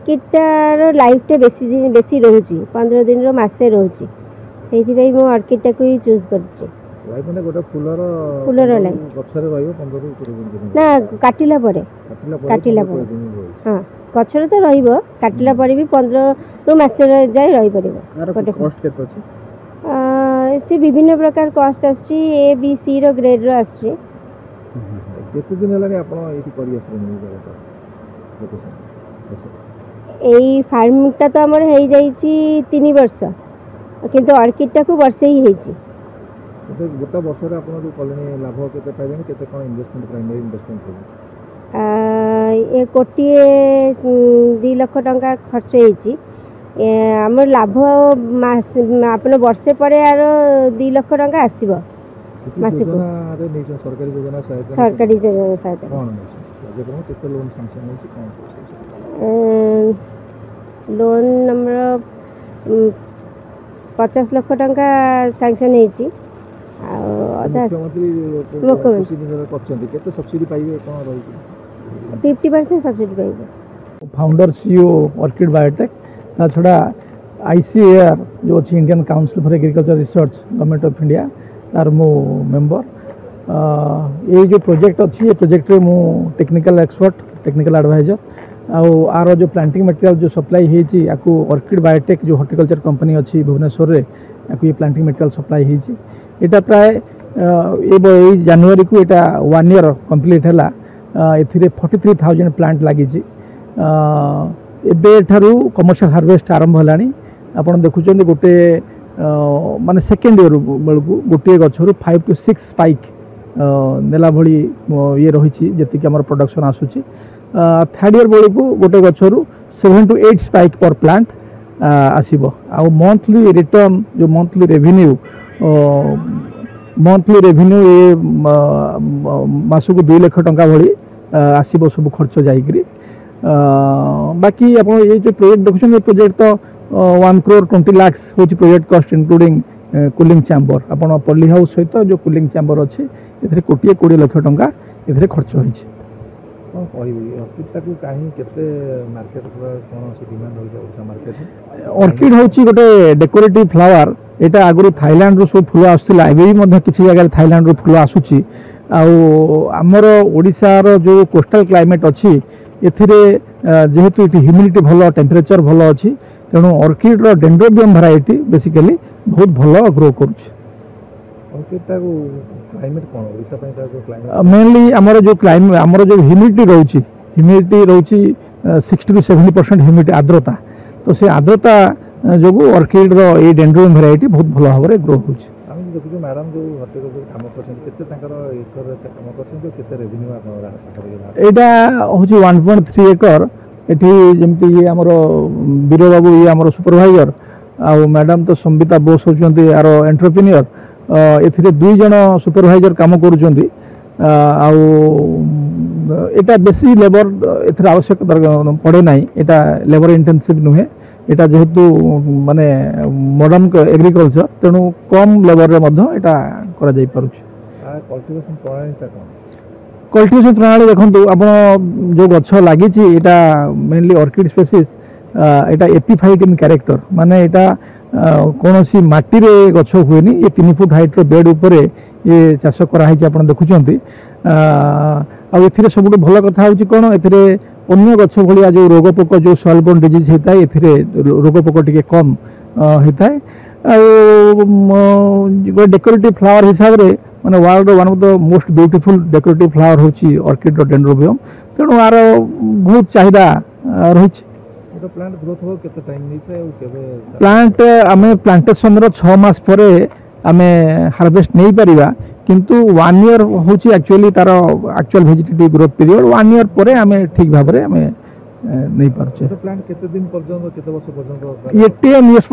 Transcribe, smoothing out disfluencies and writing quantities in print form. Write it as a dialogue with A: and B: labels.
A: अर्किडार life बेसी रोचे 15 दिन मसे रोचे से अर्किडा को ही चूज कर ना काटिला हाँ गचर तो काटिला भी 15 मसे जाए रही पार से विभिन्न प्रकार कस्ट A B C row grade रो आछी एई फार्मटा तो हमर हो जाइए 3 वर्ष किंतु अर्किडा को वर्षे ही होइछि
B: गोटा वर्ष रे आपण जो कॉलोनी लाभ केते पाइबेन केते कोन इन्वेस्टमेंट प्राइमरी इन्वेस्टमेंट
A: ए कोटी 2 लाख टंका खर्च होइछि हमर लाभ आपण वर्षे परे आरो 2 लाख टंका आसीबो मासिक सरकारी योजना सहायता
B: कोन जे कोन केते लोन सैंक्शन होइछि कोन
A: लोन नंबर 50 लाख टंका सैंक्शन होइछि मुख्यमंत्री 50% सब्सिडी पाइबे
C: फाउंडर सीईओ ऑर्किड बायोटेक ता छड़ा आईसीएआर जो अच्छी Indian council for agriculture research government of India तार मो मेंबर ये जो प्रोजेक्ट अच्छी ये प्रोजेक्ट रे मो टेक्निकल एक्सपर्ट टेक्निकल एडवाइजर आर जो प्लांटिंग मटेरियल जो सप्लाई होती ऑर्किड बायोटेक जो हॉर्टिकल्चर कंपनी अच्छी भुवनेश्वर रे ये प्लांटिंग मटेरियल सप्लाई होती एटा प्राय ये जनवरी को एटा 1 ईयर कंप्लीट है ए 43,000 प्लांट लगी एठारू कमर्शियल हार्वेस्ट आरंभ है आपड़ देखुं गोटे माने सेकेंड ईयर बेलू गोटे गचर 5 to 6 स्पाइक नेला भली ये रही जी आम प्रोडक्शन आसूची थर्ड ईयर बेलू गोटे गचर 7 to 8 स्पाइक पर प्लांट आसीबो आ मंथली रिटर्न जो मंथली रेवेन्यू ये मास को 2 लाख टंका भली आसीबो सब खर्च जाइकरी बाकी आप ये जो प्रोजेक्ट देखुं प्रोजेक्ट तो 1 crore 20 lakhs हूँ project cost including cooling chamber आप पल्ली हाउस सहित जो कूलिंग चैम्बर अच्छे ये 20 लाख टंका ये खर्च होती ऑर्किड हूँ गोटे डेकोरेटिव फ्लावर यहाँ आगुरी थाईलैंड रू सब फुल आसूला किसी जगह थाईलैंड रू फुल आसूची आमर ओडिशार जो कोस्टल क्लाइमेट अच्छी जेहेतु ये ह्यूमिडिटी भल टेम्परेचर भल अच्छी तेणु ऑर्किड रो डेंड्रोबियम वैरायटी बेसिकली बहुत भल ग्रो करुच्ची मेनली आमर जो क्लाइमेट आमर जो ह्यूमिडिटी रोची 60 to 70% ह्यूमिडिटी आर्द्रता तो से आर्द्रता जो ऑर्किड रो ये डेंड्रोबियम वैरायटी बहुत भल भाव में ग्रो होची
B: मैडम जो
C: यहाँ हूँ 1.3 एकर ये जमी आमर वीर बाबू ये आमर सुपरवाइजर आ मैडम तो संबिता बोस होती यार एंटरप्रेन्योर ए 2 जन सुपरवाइजर काम करुँच आटा बेसी लेबर ए आवश्यक पड़े ना यहाँ लेबर इंटेंसिव नुहे यहाँ जेहेतु माने मॉडर्न एग्रीकल्चर तेणु कम लेबर रे मध्य एटा करा जाई पारुछ कल्टिवेशन प्रणाली देखो आप जो गछ लगी मेनली ऑर्किड स्पेसीज यहाँ एपिफाइट इन कैरेक्टर माने यहाँ कौन सी माटी रे गछ हुए ये 3 फुट हाइट रो बेड उपर ये चाष कराई आप देखुं सब भल कथा हूँ कौन अन्य गछ भाया जो रोग पोक जो सॉइल बोर्न डिजीज होता है ये रोग पोक टी कम होता है डेकोरेटिव फ्लावर हिसाब से माने world one of the most beautiful decorative flower होची ऑर्किड डेंड्रोबियम तेणु यार बहुत चाहिदा रही प्लांट आम प्लांटेशन 6 मास पर आम हार्वेस्ट नहीं पारिबा किंतु 1 ईयर हूँ एक्चुअली तार actual vegetative growth period 1 year पर आम ठीक भाव में नहीं पार्चे
B: 80 years